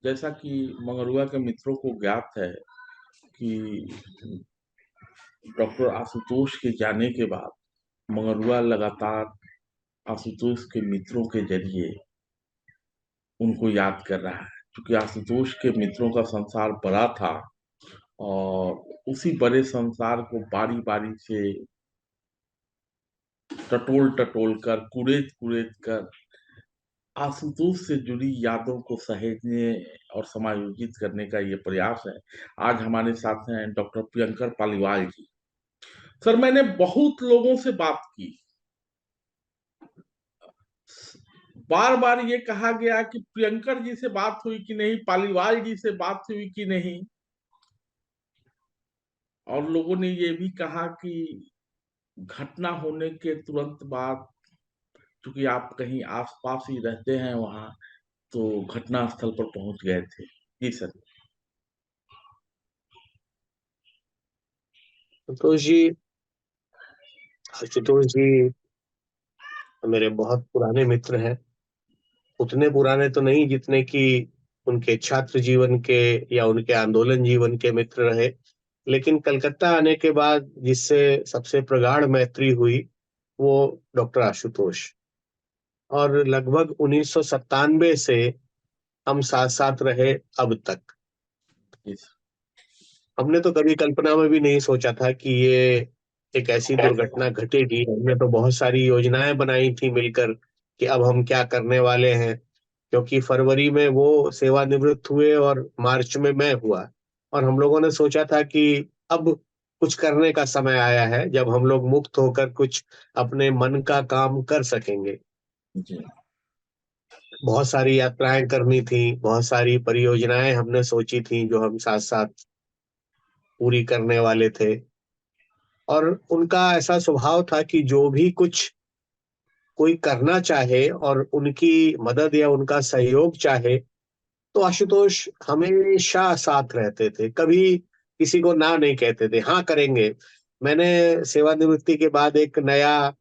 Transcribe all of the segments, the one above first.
जैसा कि मंगरुआ के मित्रों को ज्ञात है कि डॉक्टर आशुतोष के जाने के बाद मंगरुआ लगातार आशुतोष के मित्रों के जरिए उनको याद कर रहा है, क्योंकि आशुतोष के मित्रों का संसार बड़ा था और उसी बड़े संसार को बारी बारी से टटोल टटोल कर कुरेद कुरेद कर आशुतोष से जुड़ी यादों को सहेजने और समायोजित करने का ये प्रयास है। आज हमारे साथ हैं डॉक्टर प्रियंकर पालीवाल जी। सर, मैंने बहुत लोगों से बात की, बार बार ये कहा गया कि प्रियंकर जी से बात हुई कि नहीं, पालीवाल जी से बात हुई कि नहीं, और लोगों ने ये भी कहा कि घटना होने के तुरंत बाद, क्योंकि आप कहीं आसपास ही रहते हैं वहां, तो घटना स्थल पर पहुंच गए थे। जी सर। संतोष जी, आशुतोष जी मेरे बहुत पुराने मित्र हैं। उतने पुराने तो नहीं जितने कि उनके छात्र जीवन के या उनके आंदोलन जीवन के मित्र रहे, लेकिन कलकत्ता आने के बाद जिससे सबसे प्रगाढ़ मैत्री हुई वो डॉक्टर आशुतोष। और लगभग 1997 से हम साथ साथ रहे अब तक। जी सर। हमने तो कभी कल्पना में भी नहीं सोचा था कि ये एक ऐसी दुर्घटना घटेगी। हमने तो बहुत सारी योजनाएं बनाई थी मिलकर कि अब हम क्या करने वाले हैं, क्योंकि फरवरी में वो सेवानिवृत्त हुए और मार्च में मैं हुआ। और हम लोगों ने सोचा था कि अब कुछ करने का समय आया है जब हम लोग मुक्त होकर कुछ अपने मन का काम कर सकेंगे। जी। बहुत सारी यात्राएं करनी थी, बहुत सारी परियोजनाएं हमने सोची थी जो हम साथ साथ पूरी करने वाले थे। और उनका ऐसा स्वभाव था कि जो भी कुछ कोई करना चाहे और उनकी मदद या उनका सहयोग चाहे तो आशुतोष हमेशा साथ रहते थे, कभी किसी को ना नहीं कहते थे, हाँ करेंगे। मैंने सेवानिवृत्ति के बाद एक नया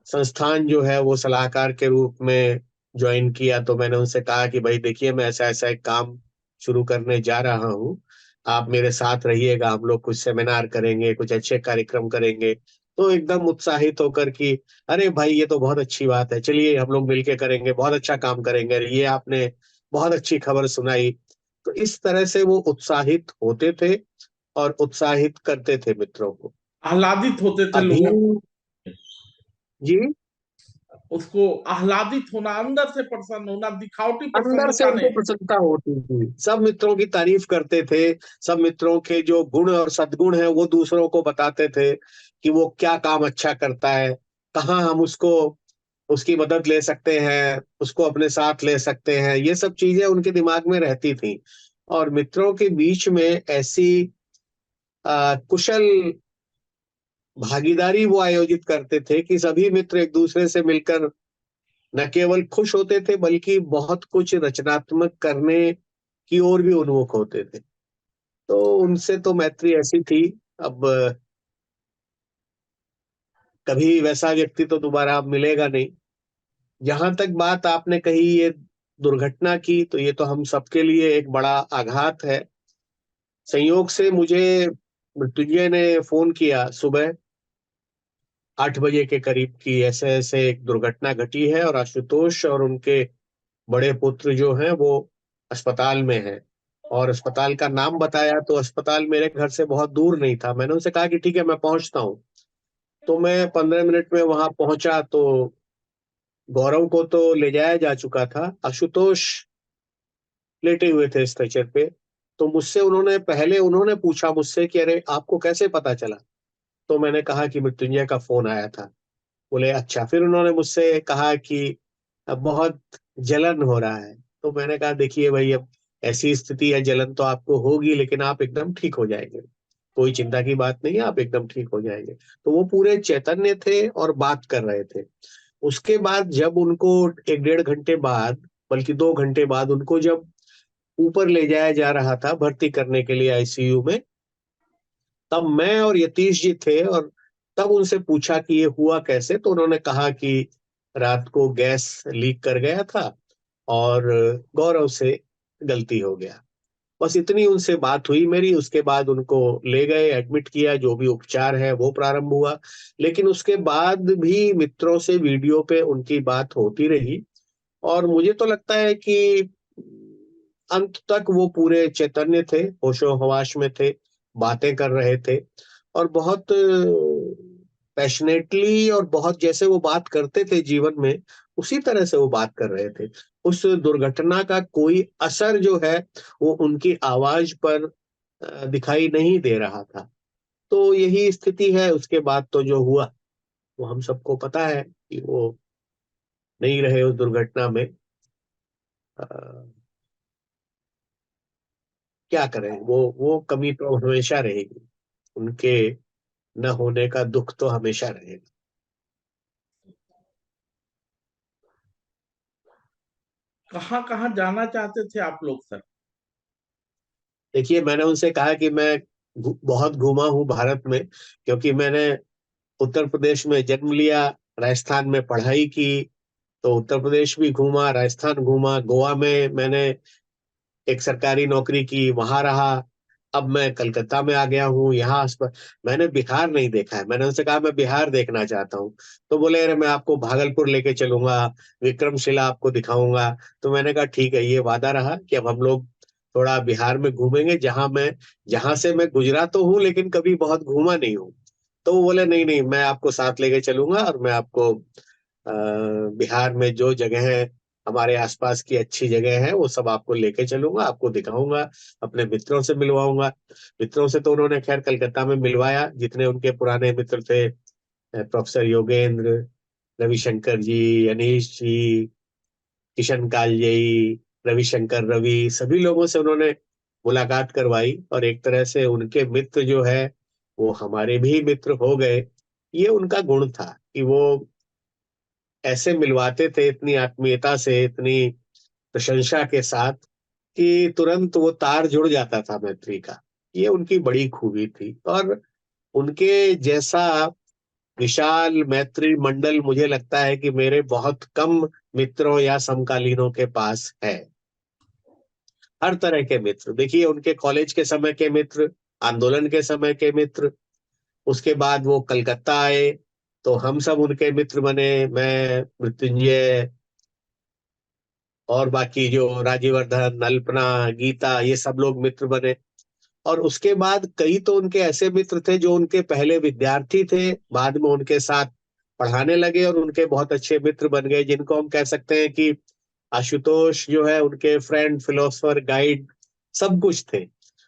संस्थान जो है वो सलाहकार के रूप में ज्वाइन किया, तो मैंने उनसे कहा कि भाई देखिए, मैं ऐसा ऐसा एक काम शुरू करने जा रहा हूँ, आप मेरे साथ रहिएगा, हम लोग कुछ सेमिनार करेंगे, कुछ अच्छे कार्यक्रम करेंगे। तो एकदम उत्साहित होकर कि अरे भाई ये तो बहुत अच्छी बात है, चलिए हम लोग मिलके करेंगे, बहुत अच्छा काम करेंगे, ये आपने बहुत अच्छी खबर सुनाई। तो इस तरह से वो उत्साहित होते थे और उत्साहित करते थे मित्रों को। आह्लादित होते थे अभी लोगों। जी, उसको आह्लादित होना, अंदर से प्रसन्न होना, दिखावटी अंदर से प्रसन्नता उनको नहीं। प्रसन्नता होती थी, सब मित्रों की तारीफ करते थे। सब मित्रों के जो गुण और सद्गुण है वो दूसरों को बताते थे कि वो क्या काम अच्छा करता है, कहाँ हम उसको उसकी मदद ले सकते हैं, उसको अपने साथ ले सकते हैं। ये सब चीजें उनके दिमाग में रहती थी। और मित्रों के बीच में ऐसी कुशल भागीदारी वो आयोजित करते थे कि सभी मित्र एक दूसरे से मिलकर न केवल खुश होते थे बल्कि बहुत कुछ रचनात्मक करने की ओर भी उन्मुख होते थे। तो उनसे तो मैत्री ऐसी थी। अब कभी वैसा व्यक्ति तो दोबारा अब मिलेगा नहीं। जहां तक बात आपने कही ये दुर्घटना की, तो ये तो हम सबके लिए एक बड़ा आघात है। संयोग से मुझे मृत्युंजय ने फोन किया सुबह 8 बजे के करीब की ऐसे ऐसे एक दुर्घटना घटी है और आशुतोष और उनके बड़े पुत्र जो हैं वो अस्पताल में हैं। और अस्पताल का नाम बताया तो अस्पताल मेरे घर से बहुत दूर नहीं था। मैंने उनसे कहा कि ठीक है मैं पहुंचता हूँ। तो मैं 15 मिनट में वहां पहुंचा तो गौरव को तो ले जाया जा चुका था, आशुतोष लेटे हुए थे स्ट्रेचर पे। तो मुझसे उन्होंने पूछा मुझसे कि अरे आपको कैसे पता चला। तो मैंने कहा कि मृत्युंजय का फोन आया था। बोले अच्छा। फिर उन्होंने मुझसे कहा कि अब बहुत जलन हो रहा है। तो मैंने कहा देखिए भाई, अब ऐसी स्थिति है, जलन तो आपको होगी लेकिन आप एकदम ठीक हो जाएंगे, कोई चिंता की बात नहीं है, आप एकदम ठीक हो जाएंगे। तो वो पूरे चैतन्य थे और बात कर रहे थे। उसके बाद जब उनको 1 डेढ़ घंटे बाद, बल्कि 2 घंटे बाद उनको जब ऊपर ले जाया जा रहा था भर्ती करने के लिए आईसीयू में, तब मैं और यतीश जी थे। और तब उनसे पूछा कि ये हुआ कैसे। तो उन्होंने कहा कि रात को गैस लीक कर गया था और गौरव से गलती हो गया। बस इतनी उनसे बात हुई मेरी। उसके बाद उनको ले गए, एडमिट किया, जो भी उपचार है वो प्रारंभ हुआ। लेकिन उसके बाद भी मित्रों से वीडियो पे उनकी बात होती रही, और मुझे तो लगता है कि अंत तक वो पूरे चैतन्य थे, होशो हवास में थे, बातें कर रहे थे, और बहुत पैशनेटली, और बहुत जैसे वो बात करते थे जीवन में, उसी तरह से वो बात कर रहे थे। उस दुर्घटना का कोई असर जो है वो उनकी आवाज पर दिखाई नहीं दे रहा था। तो यही स्थिति है। उसके बाद तो जो हुआ वो हम सबको पता है कि वो नहीं रहे उस दुर्घटना में। अ, क्या करें, वो कमी तो हमेशा रहेगी। उनके न होने का दुख तो हमेशा रहेगा। कहाँ कहाँ जाना चाहते थे आप लोग सर? देखिए, मैंने उनसे कहा कि मैं बहुत घूमा हूँ भारत में, क्योंकि मैंने उत्तर प्रदेश में जन्म लिया, राजस्थान में पढ़ाई की, तो उत्तर प्रदेश भी घूमा, राजस्थान घूमा, गोवा में मैंने एक सरकारी नौकरी की, वहां रहा। अब मैं कलकत्ता में आ गया हूँ, यहाँ मैंने बिहार नहीं देखा है। मैंने उनसे कहा मैं बिहार देखना चाहता हूँ। तो बोले अरे मैं आपको भागलपुर लेके चलूंगा, विक्रमशिला आपको दिखाऊंगा। तो मैंने कहा ठीक है, ये वादा रहा कि अब हम लोग थोड़ा बिहार में घूमेंगे, जहां से मैं गुजरा तो हूँ लेकिन कभी बहुत घूमा नहीं हूँ। तो वो बोले नहीं नहीं, मैं आपको साथ लेके चलूंगा, और मैं आपको बिहार में जो जगह है, हमारे आसपास की अच्छी जगह है, वो सब आपको लेके चलूंगा, आपको दिखाऊंगा, अपने मित्रों से मिलवाऊंगा। मित्रों से तो उन्होंने खैर कलकत्ता में मिलवाया, जितने उनके पुराने मित्र थे, प्रोफेसर योगेंद्र, रविशंकर जी, अनीश जी, किशन कालजेई, रविशंकर रवि, सभी लोगों से उन्होंने मुलाकात करवाई, और एक तरह से उनके मित्र जो है वो हमारे भी मित्र हो गए। ये उनका गुण था कि वो ऐसे मिलवाते थे, इतनी आत्मीयता से, इतनी प्रशंसा के साथ, कि तुरंत वो तार जुड़ जाता था मैत्री का। ये उनकी बड़ी खूबी थी। और उनके जैसा विशाल मैत्री मंडल मुझे लगता है कि मेरे बहुत कम मित्रों या समकालीनों के पास है। हर तरह के मित्र, देखिए उनके कॉलेज के समय के मित्र, आंदोलन के समय के मित्र, उसके बाद वो कलकत्ता आए तो हम सब उनके मित्र बने। मैं, मृत्युंजय, और बाकी जो राजीवर्धन, अल्पना, गीता, ये सब लोग मित्र बने। और उसके बाद कई तो उनके ऐसे मित्र थे जो उनके पहले विद्यार्थी थे, बाद में उनके साथ पढ़ाने लगे और उनके बहुत अच्छे मित्र बन गए, जिनको हम कह सकते हैं कि आशुतोष जो है उनके फ्रेंड, फिलोसफर, गाइड, सब कुछ थे।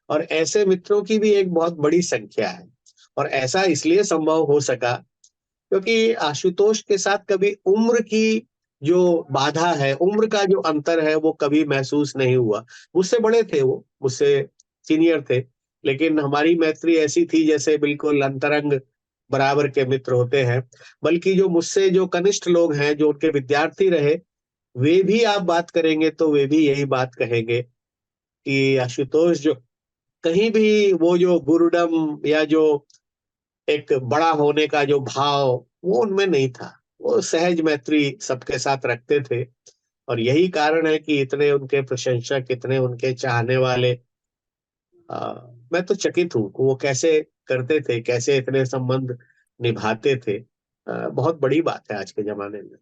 और ऐसे मित्रों की भी एक बहुत बड़ी संख्या है। और ऐसा इसलिए संभव हो सका क्योंकि आशुतोष के साथ कभी उम्र की जो बाधा है, उम्र का जो अंतर है, वो कभी महसूस नहीं हुआ। मुझसे बड़े थे वो, मुझसे सीनियर थे, लेकिन हमारी मैत्री ऐसी थी जैसे बिल्कुल अंतरंग बराबर के मित्र होते हैं। बल्कि जो मुझसे जो कनिष्ठ लोग हैं, जो उनके विद्यार्थी रहे, वे भी आप बात करेंगे तो वे भी यही बात कहेंगे कि आशुतोष जो कहीं भी वो जो गुरुडम या जो एक बड़ा होने का जो भाव, वो उनमें नहीं था। वो सहज मैत्री सबके साथ रखते थे। और यही कारण है कि इतने उनके प्रशंसक, इतने उनके चाहने वाले। मैं तो चकित हूँ कि वो कैसे करते थे, कैसे इतने संबंध निभाते थे। बहुत बड़ी बात है आज के जमाने में।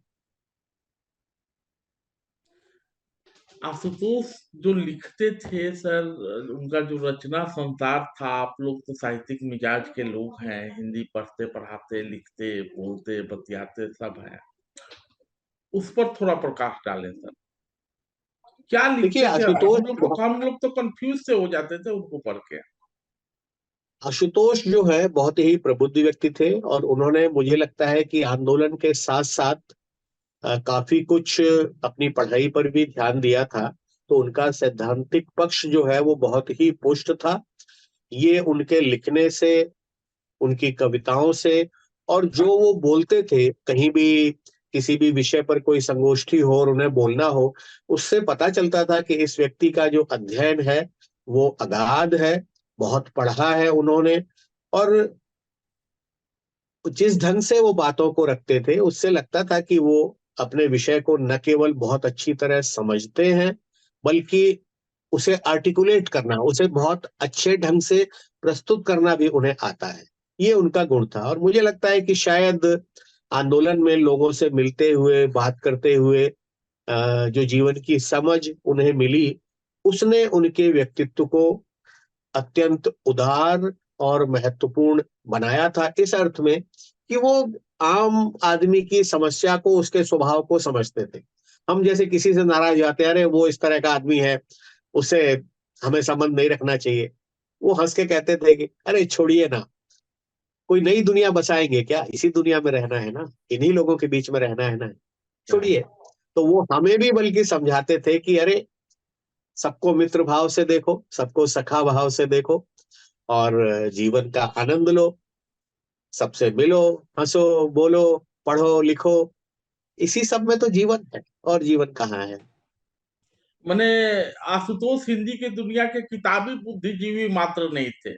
आशुतोष जो लिखते थे सर, उनका जो रचना संसार था, आप लोग तो साहित्यिक मिजाज के लोग हैं, हिंदी पढ़ते पढ़ाते लिखते बोलते बतियाते सब हैं, उस पर थोड़ा प्रकाश डालें सर। क्या देखिए लिखते थे? आशुतोष हम लोग तो कंफ्यूज से हो जाते थे उनको पढ़ के। आशुतोष जो है बहुत ही प्रबुद्ध व्यक्ति थे, और उन्होंने, मुझे लगता है कि आंदोलन के साथ साथ काफी कुछ अपनी पढ़ाई पर भी ध्यान दिया था। तो उनका सैद्धांतिक पक्ष जो है वो बहुत ही पुष्ट था। ये उनके लिखने से, उनकी कविताओं से, और जो वो बोलते थे कहीं भी, किसी भी विषय पर कोई संगोष्ठी हो और उन्हें बोलना हो, उससे पता चलता था कि इस व्यक्ति का जो अध्ययन है वो अगाध है, बहुत पढ़ा है उन्होंने। और जिस ढंग से वो बातों को रखते थे, उससे लगता था कि वो अपने विषय को न केवल बहुत अच्छी तरह समझते हैं, बल्कि उसे आर्टिकुलेट करना, उसे बहुत अच्छे ढंग से प्रस्तुत करना भी उन्हें आता है। ये उनका गुण था और मुझे लगता है कि शायद आंदोलन में लोगों से मिलते हुए, बात करते हुए जो जीवन की समझ उन्हें मिली, उसने उनके व्यक्तित्व को अत्यंत उदार और महत्वपूर्ण बनाया था, इस अर्थ में कि वो आम आदमी की समस्या को, उसके स्वभाव को समझते थे। हम जैसे किसी से नाराज हो जाते हैं, अरे वो इस तरह का आदमी है, उससे हमें संबंध नहीं रखना चाहिए। वो हंस के कहते थे कि अरे छोड़िए ना, कोई नई दुनिया बसाएंगे क्या, इसी दुनिया में रहना है ना, इन्हीं लोगों के बीच में रहना है ना, छोड़िए। तो वो हमें भी बल्कि समझाते थे कि अरे, सबको मित्र भाव से देखो, सबको सखा भाव से देखो, और जीवन का आनंद लो, सबसे मिलो, हंसो, बोलो, पढ़ो, लिखो, इसी सब में तो जीवन है, और जीवन कहाँ है। मैंने आशुतोष हिंदी के दुनिया के किताबी बुद्धिजीवी मात्र नहीं थे।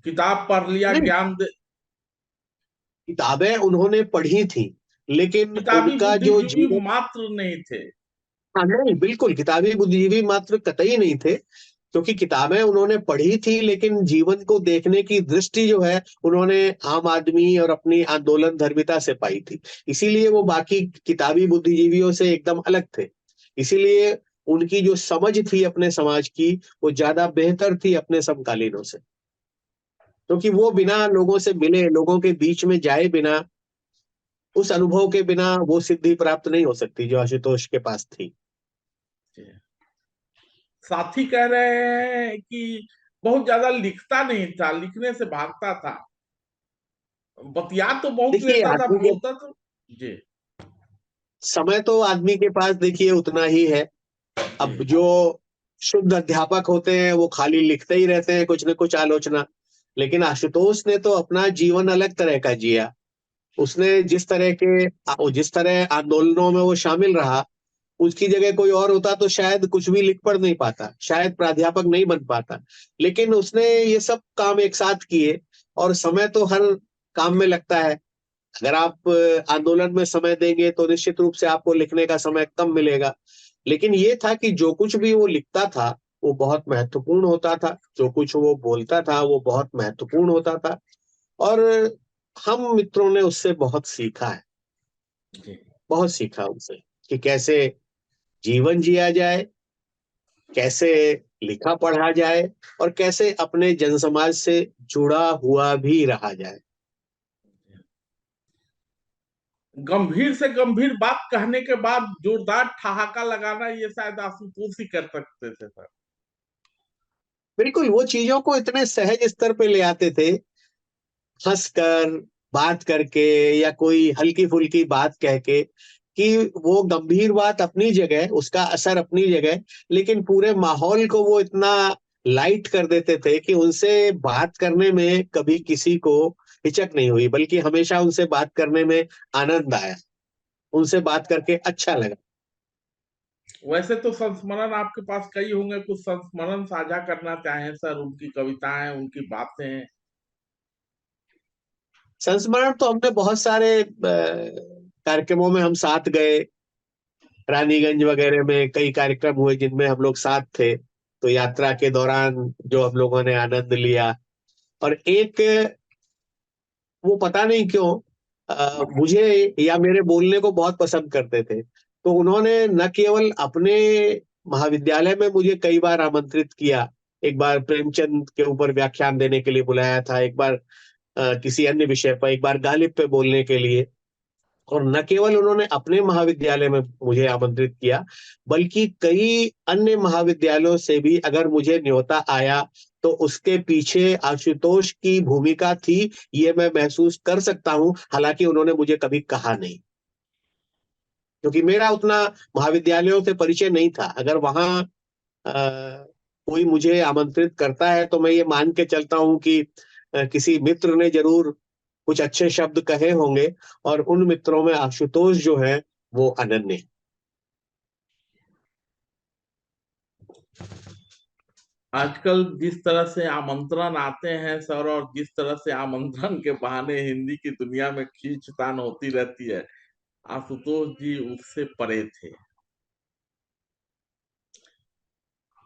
किताब पढ़ लिया, नहीं, ज्ञान दे। किताबें उन्होंने पढ़ी थी, लेकिन किताबी उनका जो बुद्धिजीवी जीवन, मात्र नहीं थे। हाँ नहीं, बिल्कुल किताबी बुद्धिजीवी मात्र कतई नहीं थे, क्योंकि किताबें उन्होंने पढ़ी थी, लेकिन जीवन को देखने की दृष्टि जो है, उन्होंने आम आदमी और अपनी आंदोलन धर्मिता से पाई थी। इसीलिए वो बाकी किताबी बुद्धिजीवियों से एकदम अलग थे। इसीलिए उनकी जो समझ थी अपने समाज की, वो ज्यादा बेहतर थी अपने समकालीनों से, क्योंकि वो बिना लोगों से मिले, लोगों के बीच में जाए बिना, उस अनुभव के बिना वो सिद्धि प्राप्त नहीं हो सकती जो आशुतोष के पास थी। साथी कह रहे हैं कि बहुत ज्यादा लिखता नहीं था, लिखने से भागता था। बतिया तो बहुत देखिए, लेता था, आदमी के बोलता तो। जी। समय तो आदमी के पास देखिए उतना ही है। जी। अब जो शुद्ध अध्यापक होते हैं वो खाली लिखते ही रहते हैं कुछ न कुछ आलोचना, लेकिन आशुतोष ने तो अपना जीवन अलग तरह का जिया। उसने जिस तरह आंदोलनों में वो शामिल रहा, उसकी जगह कोई और होता तो शायद कुछ भी लिख पढ़ नहीं पाता, शायद प्राध्यापक नहीं बन पाता। लेकिन उसने ये सब काम एक साथ किए, और समय तो हर काम में लगता है। अगर आप आंदोलन में समय देंगे तो निश्चित रूप से आपको लिखने का समय कम मिलेगा। लेकिन ये था कि जो कुछ भी वो लिखता था, वो बहुत महत्वपूर्ण होता था, जो कुछ वो बोलता था वो बहुत महत्वपूर्ण होता था। और हम मित्रों ने उससे बहुत सीखा है, जी। बहुत सीखा उनसे कि कैसे जीवन जिया जाए, कैसे लिखा पढ़ा जाए, और कैसे अपने जनसमाज से जुड़ा हुआ भी रहा जाए। गंभीर से गंभीर बात कहने के बाद जोरदार ठहाका लगाना, ये शायद आशुतोष ही कर सकते थे सर। बिल्कुल, वो चीजों को इतने सहज स्तर पे ले आते थे, हंसकर, बात करके, या कोई हल्की फुल्की बात कह के, कि वो गंभीर बात अपनी जगह, उसका असर अपनी जगह, लेकिन पूरे माहौल को वो इतना लाइट कर देते थे कि उनसे बात करने में कभी किसी को हिचक नहीं हुई, बल्कि हमेशा उनसे बात करने में आनंद आया, उनसे बात करके अच्छा लगा। वैसे तो संस्मरण आपके पास कई होंगे, कुछ संस्मरण साझा करना चाहें सर, उनकी कविताएं, उनकी बातें। संस्मरण तो हमने बहुत सारे कार्यक्रमों में हम साथ गए, रानीगंज वगैरह में कई कार्यक्रम हुए जिनमें हम लोग साथ थे। तो यात्रा के दौरान जो हम लोगों ने आनंद लिया, और एक, वो पता नहीं क्यों मुझे या मेरे बोलने को बहुत पसंद करते थे। तो उन्होंने न केवल अपने महाविद्यालय में मुझे कई बार आमंत्रित किया, एक बार प्रेमचंद के ऊपर व्याख्यान देने के लिए बुलाया था, एक बार किसी अन्य विषय पर, एक बार गालिब पे बोलने के लिए। और न केवल उन्होंने अपने महाविद्यालय में मुझे आमंत्रित किया, बल्कि कई अन्य महाविद्यालयों से भी अगर मुझे न्योता आया, तो उसके पीछे आशुतोष की भूमिका थी, ये मैं महसूस कर सकता हूं। हालांकि उन्होंने मुझे कभी कहा नहीं, क्योंकि मेरा उतना महाविद्यालयों से परिचय नहीं था। अगर वहां कोई मुझे आमंत्रित करता है तो मैं ये मान के चलता हूं कि किसी मित्र ने जरूर कुछ अच्छे शब्द कहे होंगे, और उन मित्रों में आशुतोष जो है वो अनन्य है। आजकल जिस तरह से आमंत्रण आते हैं सर, और जिस तरह से आमंत्रण के बहाने हिंदी की दुनिया में खींचतान होती रहती है, आशुतोष जी उससे परे थे।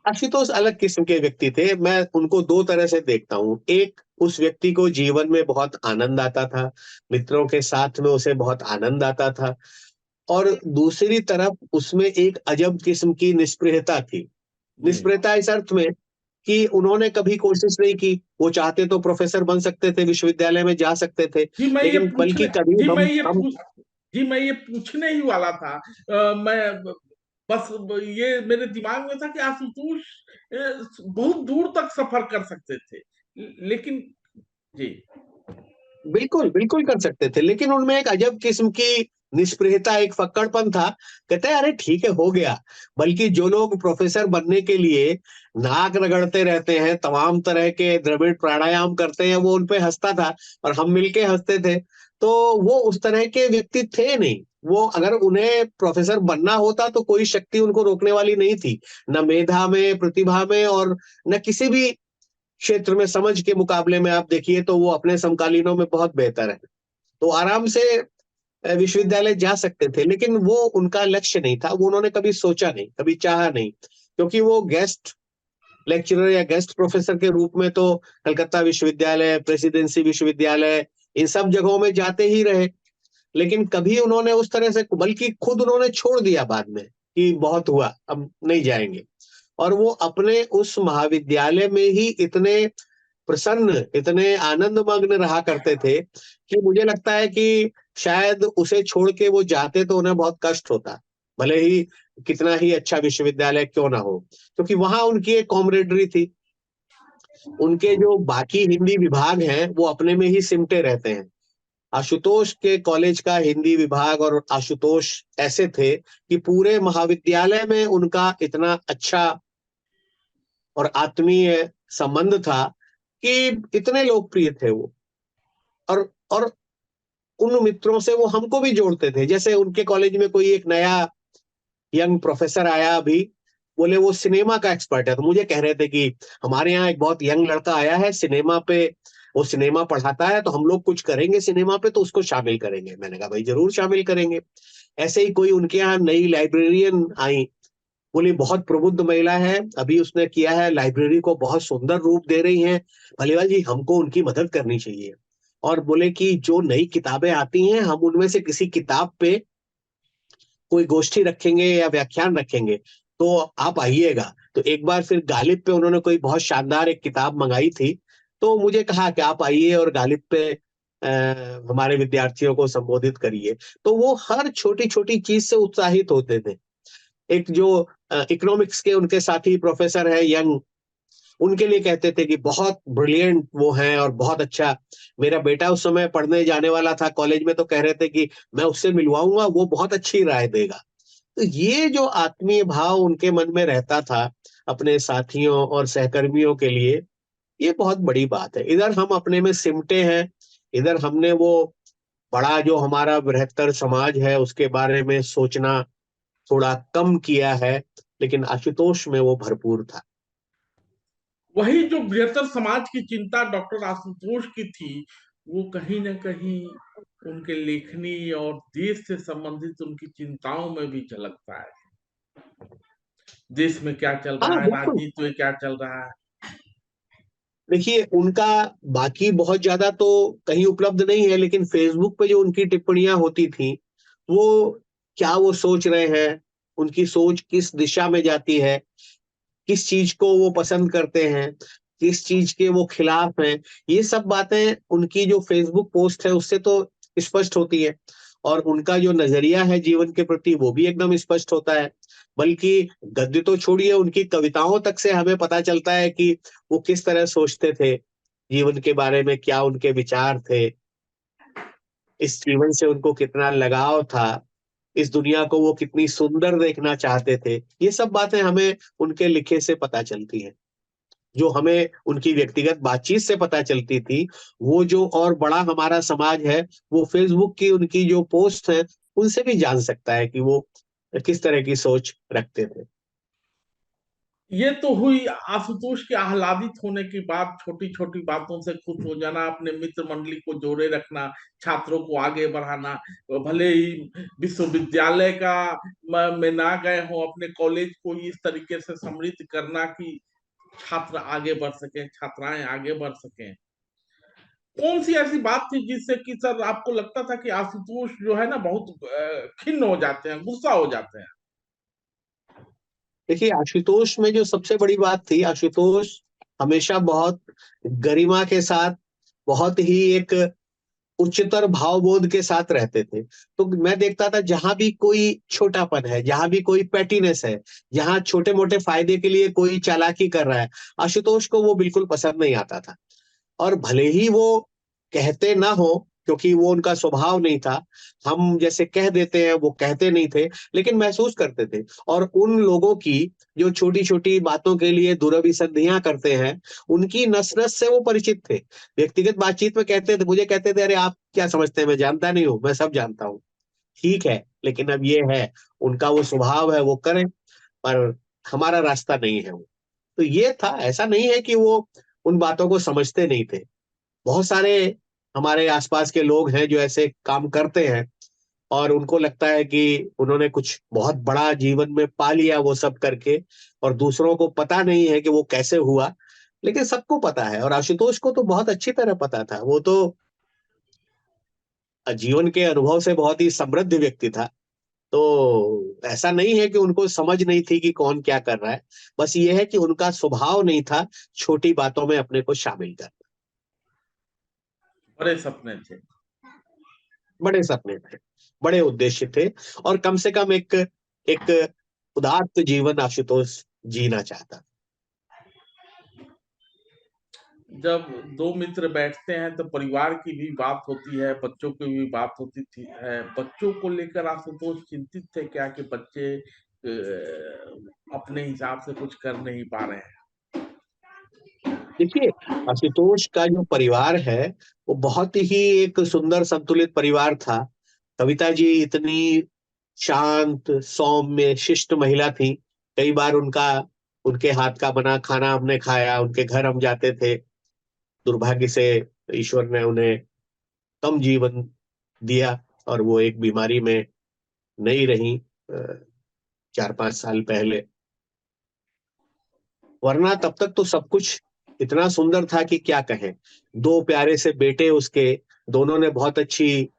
आशुतोष अलग किस्म के व्यक्ति थे। मैं उनको दो तरह से देखता हूँ। एक, उस व्यक्ति को जीवन में बहुत आनंद आता था, मित्रों के साथ में उसे बहुत आनंद आता था, और दूसरी तरफ उसमें एक अजब किस्म की निष्प्रियता थी। जी निष्प्रियता इस अर्थ में कि उन्होंने कभी कोशिश नहीं की। वो चाहते तो प्रोफेसर बन सकते थे, विश्वविद्यालय में जा सकते थे, जी मैं ये लेकिन पूछने बल्कि कभी जी मैं हम ये हम पूछ जी मैं ये पूछने ही वाला था। बस ये मेरे दिमाग में था कि आशुतोष बहुत दूर तक सफर कर सकते थे, लेकिन जी बिल्कुल, बिल्कुल कर सकते थे, लेकिन उनमें एक अजब किस्म की निष्प्रियता, एक फक्कड़पन था। कहते हैं, "अरे ठीक है, हो गया।" बल्कि जो लोग प्रोफ़ेसर बनने के लिए नाक रगड़ते रहते हैं, तमाम तरह के द्रविड़ प्राणायाम करते हैं, वो उन पे हँसता था और हम मिलके हँसते थे। तो वो उस तरह के व्यक्ति थे नहीं। वो अगर उन्हें प्रोफ़ेसर बनना होता तो कोई शक्ति उनको रोकने वाली नहीं थी। ना मेधा में, प्रतिभा में, और न किसी भी क्षेत्र में समझ के मुकाबले में आप देखिए तो वो अपने समकालीनों में बहुत बेहतर है। तो आराम से विश्वविद्यालय जा सकते थे, लेकिन वो उनका लक्ष्य नहीं था। वो उन्होंने कभी सोचा नहीं, कभी चाहा नहीं, क्योंकि वो गेस्ट लेक्चरर या गेस्ट प्रोफेसर के रूप में तो कलकत्ता विश्वविद्यालय, प्रेसिडेंसी विश्वविद्यालय, इन सब जगहों में जाते ही रहे। लेकिन कभी उन्होंने उस तरह से, बल्कि खुद उन्होंने छोड़ दिया बाद में कि बहुत हुआ, अब नहीं जाएँगे। और वो अपने उस महाविद्यालय में ही इतने प्रसन्न, इतने आनंद-मग्न रहा करते थे कि मुझे लगता है कि शायद उसे छोड़ के वो जाते तो उन्हें बहुत कष्ट होता। भले ही कितना ही अच्छा विश्वविद्यालय क्यों ना हो, क्योंकि वहाँ उनकी एक कॉमरेडरी थी। उनके जो बाकी हिंदी विभाग हैं, वो अपने में ही सिमटे रहते हैं। आशुतोष के कॉलेज का हिंदी विभाग और आशुतोष ऐसे थे कि पूरे महाविद्यालय में उनका इतना अच्छा और आत्मीय संबंध था कि इतने लोकप्रिय थे वो। और उन मित्रों से वो हमको भी जोड़ते थे। जैसे उनके कॉलेज में कोई एक नया यंग प्रोफेसर आया अभी, बोले वो सिनेमा का एक्सपर्ट है, तो मुझे कह रहे थे कि हमारे यहाँ एक बहुत यंग लड़का आया है सिनेमा पे, वो सिनेमा पढ़ाता है, तो हम लोग कुछ करेंगे सिनेमा पे, तो उसको शामिल करेंगे। मैंने कहा भाई जरूर शामिल करेंगे। ऐसे ही कोई उनके यहाँ नई लाइब्रेरियन आई, बोली बहुत प्रबुद्ध महिला है, अभी उसने किया है, लाइब्रेरी को बहुत सुंदर रूप दे रही हैं, भलीवाल जी हमको उनकी मदद करनी चाहिए। और बोले कि जो नई किताबें आती हैं हम उनमें से किसी किताब पे कोई गोष्ठी रखेंगे या व्याख्यान रखेंगे, तो आप आइएगा। तो एक बार फिर गालिब पे उन्होंने कोई बहुत शानदार एक किताब मंगाई थी, तो मुझे कहा कि आप आइए और गालिब पे हमारे विद्यार्थियों को संबोधित करिए। तो वो हर छोटी-छोटी चीज़ से उत्साहित होते थे। एक जो इकोनॉमिक्स के उनके साथी प्रोफेसर है यंग, उनके लिए कहते थे कि बहुत ब्रिलियंट वो हैं और बहुत अच्छा। मेरा बेटा उस समय पढ़ने जाने वाला था कॉलेज में, तो कह रहे थे कि मैं उससे मिलवाऊंगा, वो बहुत अच्छी राय देगा। तो ये जो आत्मीय भाव उनके मन में रहता था अपने साथियों और सहकर्मियों के लिए, ये बहुत बड़ी बात है। इधर हम अपने में सिमटे हैं, इधर हमने वो बड़ा जो हमारा बृहत्तर समाज है उसके बारे में सोचना थोड़ा कम किया है, लेकिन आशुतोष में वो भरपूर था। वही जो बृहत्तर समाज की चिंता डॉक्टर आशुतोष की थी, वो कहीं ना कहीं उनके लेखनी और देश से संबंधित उनकी चिंताओं में भी झलकता है। देश में क्या चल हाँ, रहा है, बिल्कुल। राजनीति में क्या चल रहा है। देखिए, उनका बाकी बहुत ज़्यादा तो कहीं उपलब्ध नहीं है, लेकिन फ़ेसबुक पे जो उनकी टिप्पणियाँ होती थीं, वो क्या वो सोच रहे हैं, उनकी सोच किस दिशा में जाती है, किस चीज़ को वो पसंद करते हैं, किस चीज़ के वो खिलाफ हैं, ये सब बातें उनकी जो फ़ेसबुक पोस्ट है उससे तो स्पष्ट होती है। और उनका जो नज़रिया है जीवन के प्रति वो भी एकदम स्पष्ट होता है। बल्कि गद्य तो छोड़िए, उनकी कविताओं तक से हमें पता चलता है कि वो किस तरह सोचते थे, जीवन के बारे में क्या उनके विचार थे, इस जीवन से उनको कितना लगाव था, इस दुनिया को वो कितनी सुंदर देखना चाहते थे। ये सब बातें हमें उनके लिखे से पता चलती हैं। जो हमें उनकी व्यक्तिगत बातचीत से पता चलती थी, वो जो और बड़ा हमारा समाज है, वो फ़ेसबुक की उनकी जो पोस्ट है, उनसे भी जान सकता है कि वो किस तरह की सोच रखते थे। ये तो हुई आशुतोष के आह्लादित होने की बात, छोटी छोटी बातों से खुश हो जाना, अपने मित्र मंडली को जोड़े रखना, छात्रों को आगे बढ़ाना। भले ही विश्वविद्यालय का में ना गए हो, अपने कॉलेज को इस तरीके से समृद्ध करना कि छात्र आगे बढ़ सकें, छात्राएं आगे बढ़ सकें। कौन सी ऐसी बात थी जिससे कि सर आपको लगता था कि आशुतोष जो है ना बहुत खिन्न हो जाते हैं, गुस्सा हो जाते हैं? देखिए, आशुतोष में जो सबसे बड़ी बात थी, आशुतोष हमेशा बहुत गरिमा के साथ, बहुत ही एक उच्चतर भावबोध के साथ रहते थे। तो मैं देखता था जहां भी कोई छोटापन है, जहां भी कोई पेटीनेस है, जहां छोटे मोटे फायदे के लिए कोई चालाकी कर रहा है, आशुतोष को वो बिल्कुल पसंद नहीं आता था। और भले ही वो कहते ना हो, क्योंकि वो उनका स्वभाव नहीं था, हम जैसे कह देते हैं वो कहते नहीं थे, लेकिन महसूस करते थे। और उन लोगों की जो छोटी छोटी बातों के लिए दुरभिसंधियां करते हैं, उनकी नस नस से वो परिचित थे। व्यक्तिगत बातचीत में कहते थे, मुझे कहते थे, अरे आप क्या समझते हैं, मैं जानता नहीं हूँ, मैं सब जानता हूँ। ठीक है, लेकिन अब ये है, उनका वो स्वभाव है, वो करें, पर हमारा रास्ता नहीं है वो। तो ये था, ऐसा नहीं है कि वो उन बातों को समझते नहीं थे। बहुत सारे हमारे आसपास के लोग हैं जो ऐसे काम करते हैं, और उनको लगता है कि उन्होंने कुछ बहुत बड़ा जीवन में पा लिया वो सब करके, और दूसरों को पता नहीं है कि वो कैसे हुआ। लेकिन सबको पता है, और आशुतोष को तो बहुत अच्छी तरह पता था। वो तो जीवन के अनुभव से बहुत ही समृद्ध व्यक्ति था। तो ऐसा नहीं है कि उनको समझ नहीं थी कि कौन क्या कर रहा है। बस ये है कि उनका स्वभाव नहीं था छोटी बातों में अपने को शामिल करना। बड़े सपने थे। बड़े सपने थे, बड़े उद्देश्य थे, और कम से कम एक एक उदात्त जीवन आशुतोष जीना चाहता। जब दो मित्र बैठते हैं तो परिवार की भी बात होती है, बच्चों की भी बात होती थी है। बच्चों को लेकर आशुतोष चिंतित थे क्या कि बच्चे अपने हिसाब से कुछ कर नहीं पा रहे हैं? देखिए, आशुतोष का जो परिवार है, वो बहुत ही एक सुंदर संतुलित परिवार था। कविता जी इतनी शांत, सौम्य, शिष्ट महिला थी। कई बार उनके हाथ का बना खाना हमने खाया, उनके घर हम जाते थे। दुर्भाग्य से ईश्वर ने उन्हें कम जीवन दिया, और वो एक बीमारी में नहीं रही 4-5 साल पहले। वरना तब तक तो सब कुछ इतना सुंदर था कि क्या कहें। दो प्यारे से बेटे उसके, दोनों ने बहुत अच्छी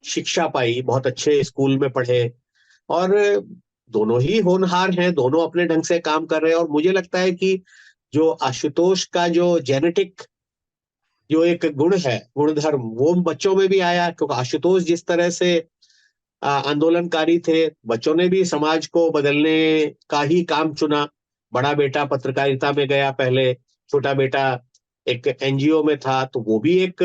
शिक्षा पाई, बहुत अच्छे स्कूल में पढ़े, और दोनों ही होनहार हैं, दोनों अपने ढंग से काम कर रहे हैं। और मुझे लगता है कि जो आशुतोष का जो जेनेटिक जो एक गुण है, गुणधर्म, वो बच्चों में भी आया, क्योंकि आशुतोष जिस तरह से आंदोलनकारी थे, बच्चों ने भी समाज को बदलने का ही काम चुना। बड़ा बेटा पत्रकारिता में गया पहले, छोटा बेटा एक एनजीओ में था। तो वो भी एक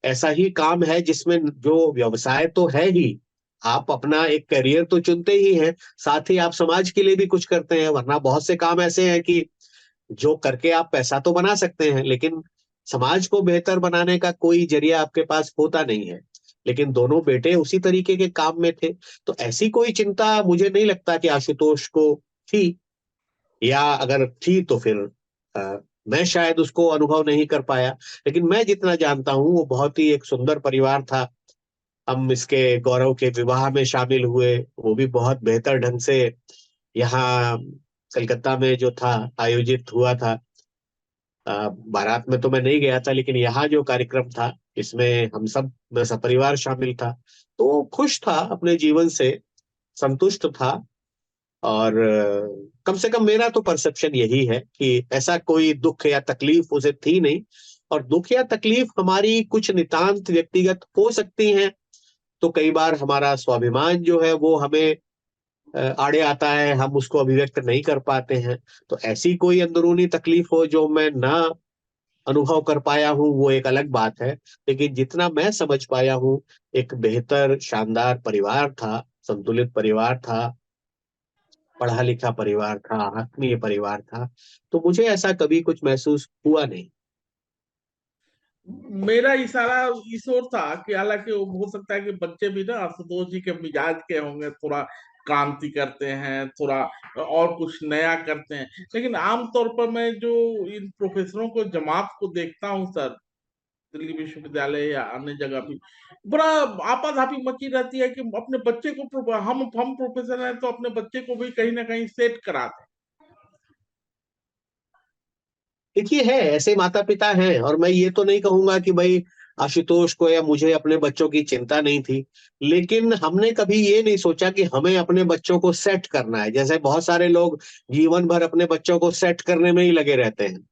ऐसा ही काम है जिसमें जो व्यवसाय तो है ही, आप अपना एक करियर तो चुनते ही हैं, साथ ही आप समाज के लिए भी कुछ करते हैं। वरना बहुत से काम ऐसे हैं कि जो करके आप पैसा तो बना सकते हैं, लेकिन समाज को बेहतर बनाने का कोई जरिया आपके पास होता नहीं है। लेकिन दोनों बेटे उसी तरीके के काम में थे। तो ऐसी कोई चिंता मुझे नहीं लगता कि आशुतोष को थी, या अगर थी तो फिर अ, मैं शायद उसको अनुभव नहीं कर पाया। लेकिन मैं जितना जानता हूँ, वो बहुत ही एक सुंदर परिवार था। हम इसके गौरव के विवाह में शामिल हुए, वो भी बहुत बेहतर ढंग से यहाँ कलकत्ता में जो था आयोजित हुआ था। बारात में तो मैं नहीं गया था, लेकिन यहाँ जो कार्यक्रम था, इसमें हम सब, मैं सपरिवार शामिल था। तो खुश था अपने जीवन से, संतुष्ट था। और कम से कम मेरा तो परसेप्शन यही है कि ऐसा कोई दुख या तकलीफ उसे थी नहीं। और दुख या तकलीफ हमारी कुछ नितांत व्यक्तिगत हो सकती हैं। तो कई बार हमारा स्वाभिमान जो है वो हमें आड़े आता है, हम उसको अभिव्यक्त नहीं कर पाते हैं। तो ऐसी कोई अंदरूनी तकलीफ हो जो मैं ना अनुभव कर पाया हूँ, वो एक अलग बात है। लेकिन जितना मैं समझ पाया हूँ, एक बेहतर शानदार परिवार था, संतुलित परिवार था, पढ़ा लिखा परिवार था, आत्मीय परिवार था। तो मुझे ऐसा कभी कुछ महसूस हुआ नहीं। मेरा इशारा इस ओर था कि हालांकि वो हो सकता है कि बच्चे भी ना आशुतोष जी के मिजाज के होंगे, थोड़ा क्रांति करते हैं, थोड़ा और कुछ नया करते हैं। लेकिन आमतौर पर मैं जो इन प्रोफेसरों को, जमात को देखता हूँ सर, दिल्ली विश्वविद्यालय या अन्य जगह भी बड़ा आपाधापी मची रहती है कि अपने बच्चे को हम प्रोफेसर हैं तो अपने बच्चे को भी कहीं ना कहीं सेट कराते हैं। देखिए, है ऐसे माता पिता हैं, और मैं ये तो नहीं कहूंगा कि भाई आशुतोष को या मुझे अपने बच्चों की चिंता नहीं थी, लेकिन हमने कभी ये नहीं सोचा कि हमें अपने बच्चों को सेट करना है। जैसे बहुत सारे लोग जीवन भर अपने बच्चों को सेट करने में ही लगे रहते हैं,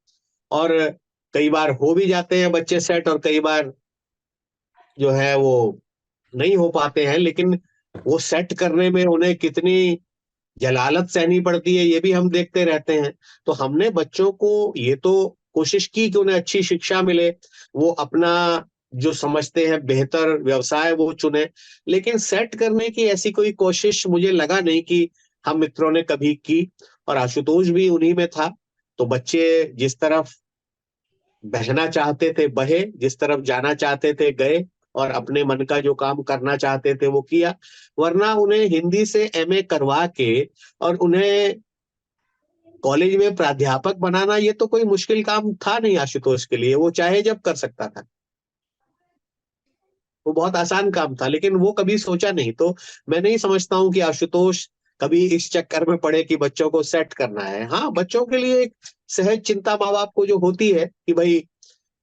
और कई बार हो भी जाते हैं बच्चे सेट, और कई बार जो है वो नहीं हो पाते हैं। लेकिन वो सेट करने में उन्हें कितनी जलालत सहनी पड़ती है, ये भी हम देखते रहते हैं। तो हमने बच्चों को ये तो कोशिश की कि उन्हें अच्छी शिक्षा मिले, वो अपना जो समझते हैं बेहतर व्यवसाय वो चुने, लेकिन सेट करने की ऐसी कोई कोशिश मुझे लगा नहीं कि हम मित्रों ने कभी की। और आशुतोष भी उन्हीं में था। तो बच्चे जिस तरफ बहना चाहते थे बहे, जिस तरफ जाना चाहते थे गए, और अपने मन का जो काम करना चाहते थे वो किया। वरना उन्हें हिंदी से एमए करवा के और उन्हें कॉलेज में प्राध्यापक बनाना, ये तो कोई मुश्किल काम था नहीं आशुतोष के लिए, वो चाहे जब कर सकता था। वो बहुत आसान काम था, लेकिन वो कभी सोचा नहीं। तो मैं नहीं समझता हूँ कि आशुतोष कभी इस चक्कर में पड़े कि बच्चों को सेट करना है। हाँ, बच्चों के लिए एक सहज चिंता माँ बाप को जो होती है कि भाई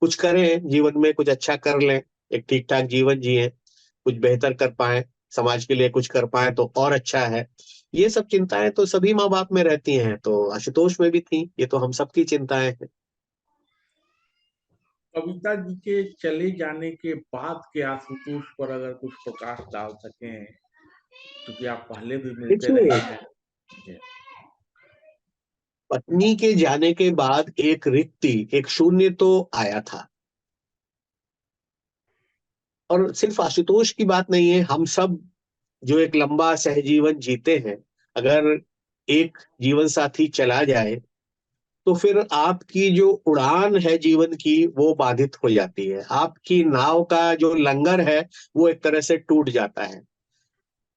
कुछ करें जीवन में, कुछ अच्छा कर लें, एक ठीक ठाक जीवन जिए, कुछ बेहतर कर पाए, समाज के लिए कुछ कर पाए तो और अच्छा है। ये सब चिंताएं तो सभी माँ बाप में रहती हैं, तो आशुतोष में भी थी। ये तो हम सबकी चिंताएं हैं। कविता जी के चले जाने के बाद के आशुतोष पर अगर कुछ प्रकाश डाल सकें, क्योंकि आप पहले भी मिलते देखिए, रहे हैं। जी। पत्नी के जाने के बाद एक रिक्ति, एक शून्य तो आया था। और सिर्फ आशुतोष की बात नहीं है, हम सब जो एक लंबा सहजीवन जीते हैं, अगर एक जीवन साथी चला जाए तो फिर आपकी जो उड़ान है जीवन की वो बाधित हो जाती है। आपकी नाव का जो लंगर है वो एक तरह से टूट जाता है।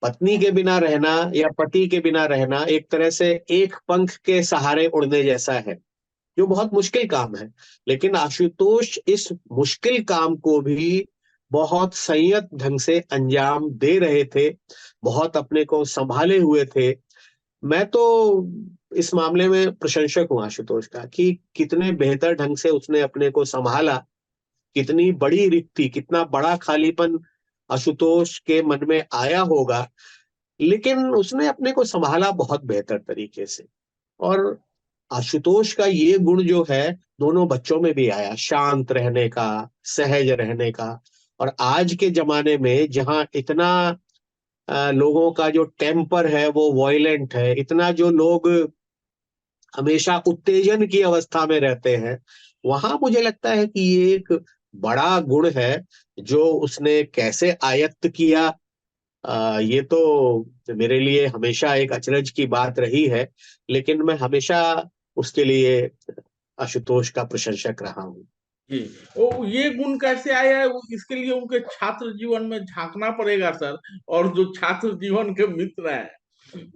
पत्नी के बिना रहना या पति के बिना रहना एक तरह से एक पंख के सहारे उड़ने जैसा है, जो बहुत मुश्किल काम है। लेकिन आशुतोष इस मुश्किल काम को भी बहुत संयत ढंग से अंजाम दे रहे थे, बहुत अपने को संभाले हुए थे। मैं तो इस मामले में प्रशंसक हूँ आशुतोष का, कि कितने बेहतर ढंग से उसने अपने को संभाला। कितनी बड़ी रिक्ति, कितना बड़ा खालीपन आशुतोष के मन में आया होगा, लेकिन उसने अपने को संभाला बहुत बेहतर तरीके से। और आशुतोष का ये गुण जो है दोनों बच्चों में भी आया, शांत रहने का, सहज रहने का। और आज के जमाने में जहाँ इतना लोगों का जो टेम्पर है वो वॉयलेंट है, इतना जो लोग हमेशा उत्तेजन की अवस्था में रहते हैं, वहां मुझे लगता है कि ये एक बड़ा गुण है जो उसने कैसे आयत्त किया। ये तो मेरे लिए हमेशा एक अचरज की बात रही है, लेकिन मैं हमेशा उसके लिए आशुतोष का प्रशंसक रहा हूँ। जी। वो ये गुण कैसे आया है, इसके लिए उनके छात्र जीवन में झांकना पड़ेगा सर। और जो छात्र जीवन के मित्र हैं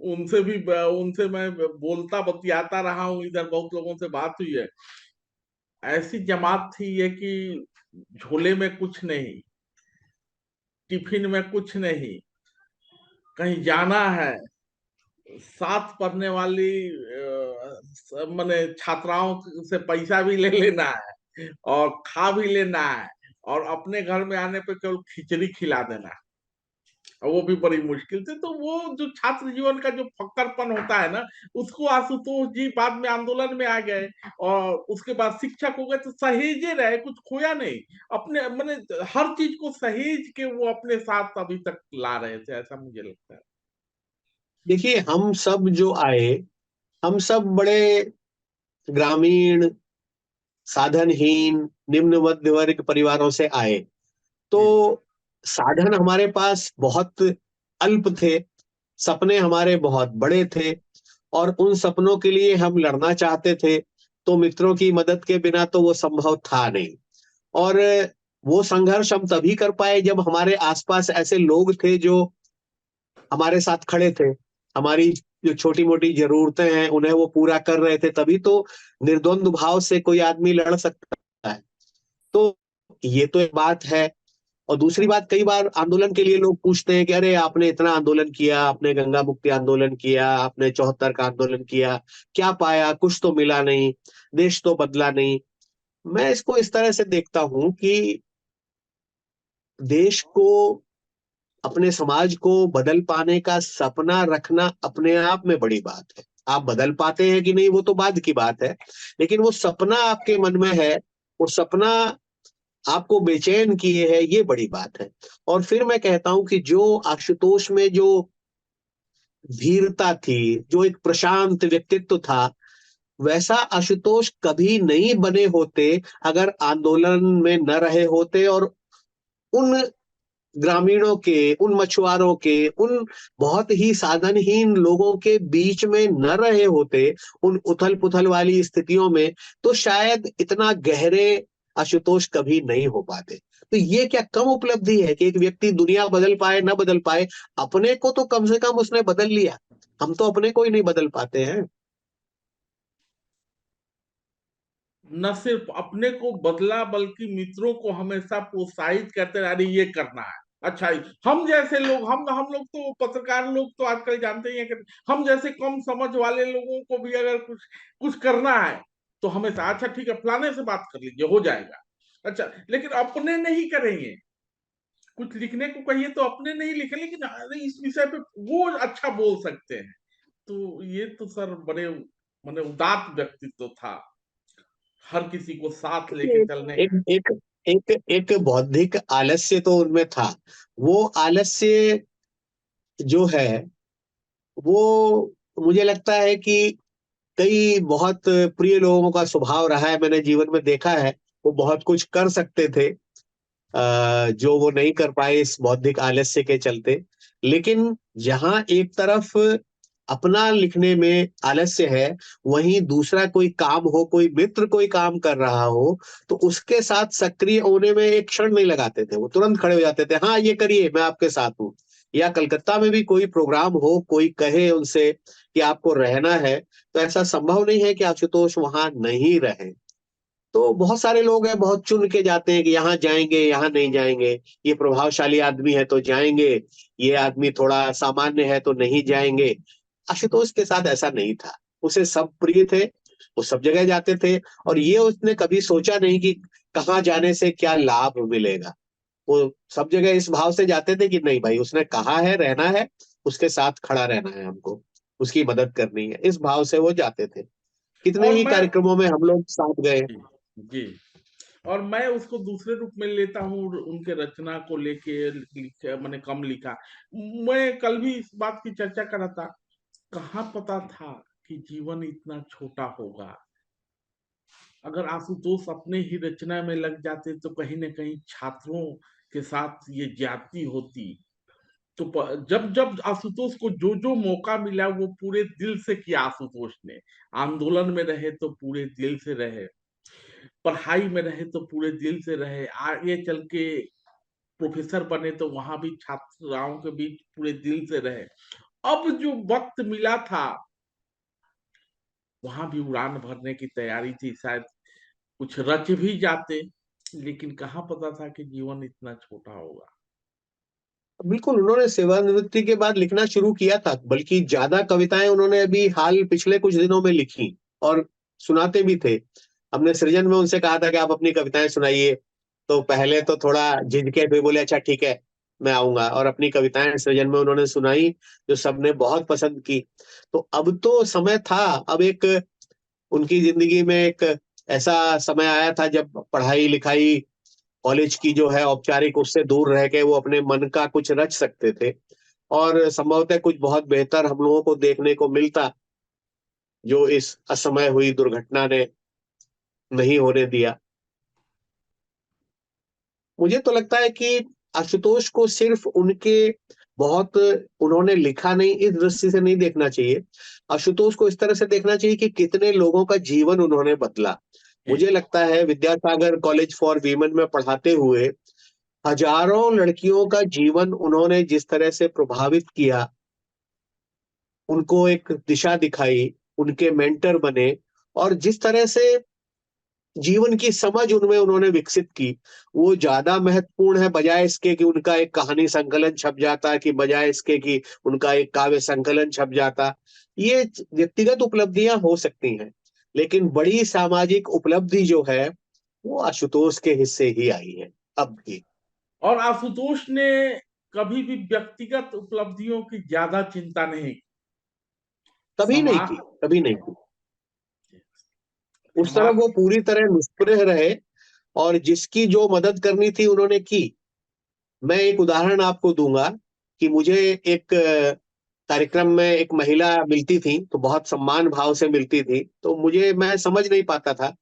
उनसे भी, उनसे मैं बोलता बतियाता रहा हूँ, इधर बहुत लोगों से बात हुई है। ऐसी जमात थी ये कि झोले में कुछ नहीं, टिफिन में कुछ नहीं, कहीं जाना है, साथ पढ़ने वाली माने छात्राओं से पैसा भी ले लेना है और खा भी लेना है, और अपने घर में आने पे केवल खिचड़ी खिला देना है, और वो भी बड़ी मुश्किल से। तो वो जो छात्र जीवन का जो फक्करपन होता है ना, उसको आशुतोष जी बाद में आंदोलन में आ गए और उसके बाद शिक्षक हो गए, तो सहेजे रहे, कुछ खोया नहीं। अपने मैंने हर चीज को सहेज के वो अपने साथ अभी तक ला रहे थे, ऐसा मुझे लगता है। देखिए, हम सब जो आए, हम सब बड़े ग्रामीण, साधनहीन, निम्न मध्य वर्ग परिवारों से आए। तो जी। साधन हमारे पास बहुत अल्प थे, सपने हमारे बहुत बड़े थे, और उन सपनों के लिए हम लड़ना चाहते थे। तो मित्रों की मदद के बिना तो वो संभव था नहीं। और वो संघर्ष हम तभी कर पाए जब हमारे आसपास ऐसे लोग थे जो हमारे साथ खड़े थे। हमारी जो छोटी मोटी जरूरतें हैं उन्हें वो पूरा कर रहे थे, तभी तो निर्द्वंद भाव से कोई आदमी लड़ सकता है। तो ये तो एक बात है। और दूसरी बात, कई बार आंदोलन के लिए लोग पूछते हैं कि अरे आपने इतना आंदोलन किया, आपने गंगा मुक्ति आंदोलन किया, आपने 74 का आंदोलन किया, क्या पाया? कुछ तो मिला नहीं, देश तो बदला नहीं। मैं इसको इस तरह से देखता हूं कि देश को, अपने समाज को बदल पाने का सपना रखना अपने आप में बड़ी बात है। आप बदल पाते हैं कि नहीं वो तो बाद की बात है, लेकिन वो सपना आपके मन में है, वो सपना आपको बेचैन किए है, ये बड़ी बात है। और फिर मैं कहता हूं कि जो आशुतोष में जो धीरता थी, जो एक प्रशांत व्यक्तित्व था, वैसा आशुतोष कभी नहीं बने होते अगर आंदोलन में न रहे होते, और उन ग्रामीणों के, उन मछुआरों के, उन बहुत ही साधनहीन लोगों के बीच में न रहे होते, उन उथल पुथल वाली स्थितियों में, तो शायद इतना गहरे आशुतोष कभी नहीं हो पाते। तो ये क्या कम उपलब्धि है कि एक व्यक्ति दुनिया बदल पाए न बदल पाए, अपने को तो कम से कम उसने बदल लिया। हम तो अपने को ही नहीं बदल पाते हैं। न सिर्फ अपने को बदला बल्कि मित्रों को हमेशा प्रोत्साहित करते रहे, अरे ये करना है। अच्छा, हम जैसे लोग, हम लोग तो पत्रकार लोग तो आजकल जानते ही हैं कि हम जैसे कम समझ वाले लोगों को भी अगर कुछ कुछ करना है तो हमेशा अच्छा ठीक है फलाने से बात कर लीजिए हो जाएगा। अच्छा, लेकिन अपने नहीं करेंगे। कुछ लिखने को कहिए तो अपने नहीं लिखे, लेकिन अरे इस विषय पे वो अच्छा बोल सकते हैं। तो ये तो सर बड़े माने उदात्त व्यक्तित्व था, हर किसी को साथ लेके एक चलने एक का। एक एक, एक बौद्धिक आलस्य तो उनमें था। वो आलस्य जो है, वो मुझे लगता है कि कई बहुत प्रिय लोगों का स्वभाव रहा है, मैंने जीवन में देखा है। वो बहुत कुछ कर सकते थे, जो वो नहीं कर पाए इस बौद्धिक आलस्य के चलते। लेकिन जहां एक तरफ अपना लिखने में आलस्य है, वहीं दूसरा कोई काम हो, कोई मित्र कोई काम कर रहा हो, तो उसके साथ सक्रिय होने में एक क्षण नहीं लगाते थे। वो तुरंत खड़े हो जाते थे, हाँ ये करिए, मैं आपके साथ हूँ। या कलकत्ता में भी कोई प्रोग्राम हो, कोई कहे उनसे कि आपको रहना है, तो ऐसा संभव नहीं है कि आशुतोष वहां नहीं रहे। तो बहुत सारे लोग हैं, बहुत चुन के जाते हैं कि यहाँ जाएंगे, यहाँ नहीं जाएंगे, ये प्रभावशाली आदमी है तो जाएंगे, ये आदमी थोड़ा सामान्य है तो नहीं जाएंगे। आशुतोष के साथ ऐसा नहीं था। उसे सब प्रिय थे, वो सब जगह जाते थे, और ये उसने कभी सोचा नहीं कि कहाँ जाने से क्या लाभ मिलेगा। वो सब जगह इस भाव से जाते थे कि नहीं भाई, उसने कहा है रहना है, उसके साथ खड़ा रहना है हमको, उसकी मदद करनी है, इस भाव से वो जाते थे। कितने और ही मैं कार्यक्रमों में हम लोग साथ गए। जी, जी, और मैं उसको दूसरे रूप में लेता हूँ, उनके रचना को लेके मैंने कम लिखा। मैं कल भी इस बात की चर्चा कर रहा था, कहाँ पता था कि जीवन इतना छोटा होगा। अगर आशुतोष अपने ही रचना में लग जाते तो कहीं ना कहीं छात्रों के साथ ये ज्यादती होती। तो जब जब आशुतोष को जो जो मौका मिला वो पूरे दिल से किया आशुतोष ने। आंदोलन में रहे तो पूरे दिल से रहे, पढ़ाई में रहे तो पूरे दिल से रहे, आगे चल के प्रोफेसर बने तो वहां भी छात्राओं के बीच पूरे दिल से रहे। अब जो वक्त मिला था वहां भी उड़ान भरने की तैयारी थी, शायद कुछ रच भी जाते, लेकिन कहाँ पता था कि जीवन इतना छोटा होगा। बिल्कुल, उन्होंने सेवानिवृत्ति के बाद लिखना शुरू किया था, बल्कि ज्यादा कविताएं उन्होंने अभी हाल पिछले कुछ दिनों में लिखी, और सुनाते भी थे। हमने सृजन में उनसे कहा था कि आप अपनी कविताएं सुनाइए, तो पहले तो थोड़ा झिझके थे, बोले अच्छा ठीक है मैं आऊंगा, और अपनी कविताएं सृजन में उन्होंने सुनाई, जो सबने बहुत पसंद की। तो अब तो समय था, अब एक उनकी जिंदगी में एक ऐसा समय आया था जब पढ़ाई लिखाई, कॉलेज की जो है औपचारिक, उससे दूर रह के वो अपने मन का कुछ रच सकते थे, और संभवतः कुछ बहुत बेहतर हम लोगों को देखने को मिलता, जो इस असमय हुई दुर्घटना ने नहीं होने दिया। मुझे तो लगता है कि आशुतोष को सिर्फ उनके बहुत उन्होंने लिखा नहीं, इस दृष्टि से नहीं देखना चाहिए। आशुतोष को इस तरह से देखना चाहिए कि कितने लोगों का जीवन उन्होंने बदला। जी, मुझे लगता है विद्यासागर कॉलेज फॉर वीमेन में पढ़ाते हुए हजारों लड़कियों का जीवन उन्होंने जिस तरह से प्रभावित किया, उनको एक दिशा दिखाई, उनके मेंटर बने, और जिस तरह से जीवन की समझ उनमें उन्होंने विकसित की, वो ज्यादा महत्वपूर्ण है बजाय इसके कि उनका एक कहानी संकलन छप जाता, कि बजाय इसके कि उनका एक काव्य संकलन छप जाता। ये व्यक्तिगत उपलब्धियां हो सकती हैं, लेकिन बड़ी सामाजिक उपलब्धि जो है वो आशुतोष के हिस्से ही आई है अब भी। और आशुतोष ने कभी भी व्यक्तिगत उपलब्धियों की ज्यादा चिंता नहीं। कभी नहीं समाज की, कभी नहीं की। उस तरफ समाज वो पूरी तरह निष्प्रह रहे, और जिसकी जो मदद करनी थी उन्होंने की। मैं एक उदाहरण आपको दूंगा कि मुझे एक कार्यक्रम में एक महिला मिलती थी, तो बहुत सम्मान भाव से मिलती थी, तो मैं समझ नहीं पाता था।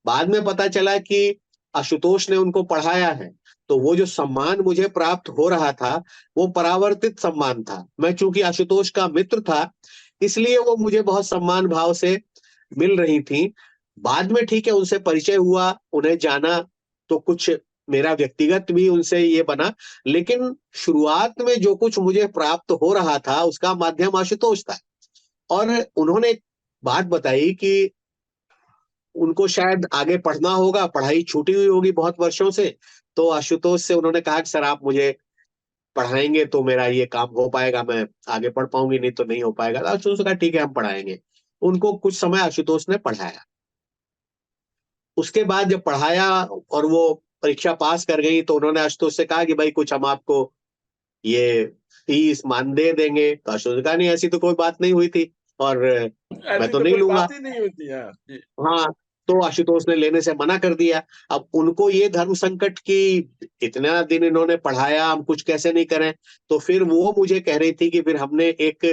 बाद में पता चला कि आशुतोष ने उनको पढ़ाया है। तो वो जो सम्मान मुझे प्राप्त हो रहा था, वो परावर्तित सम्मान था। मैं चूंकि आशुतोष का मित्र था, इसलिए वो मुझे बहुत सम्मान भाव से मिल रही थी। बाद में ठीक है, उनसे परिचय हुआ, उन्हें जाना, तो कुछ मेरा व्यक्तिगत भी उनसे ये बना। लेकिन शुरुआत में जो कुछ मुझे प्राप्त हो रहा था उसका माध्यम आशुतोष था। और उन्होंने एक बात बताई कि उनको शायद आगे पढ़ना होगा, पढ़ाई छूटी हुई होगी बहुत वर्षों से। तो आशुतोष से उन्होंने कहा कि सर आप मुझे पढ़ाएंगे तो मेरा ये काम हो पाएगा, मैं आगे पढ़ पाऊंगी, नहीं तो नहीं हो पाएगा। तो आशुतोष ने कहा ठीक है हम पढ़ाएंगे। उनको कुछ समय आशुतोष ने पढ़ाया। उसके बाद जब पढ़ाया और वो परीक्षा पास कर गई, तो उन्होंने आशुतोष से कहा कि भाई कुछ हम आपको ये फीस मान दे देंगे। तो आशुतोष ने कहा नहीं, ऐसी तो कोई बात नहीं हुई थी, और मैं ऐसी तो तो नहीं कोई लूंगा। बात ही नहीं होती है जी। हाँ, तो आशुतोष ने लेने से मना कर दिया। अब उनको ये धर्म संकट की, इतना दिन इन्होंने पढ़ाया, हम कुछ कैसे नहीं करें। तो फिर वो मुझे कह रही थी कि फिर हमने एक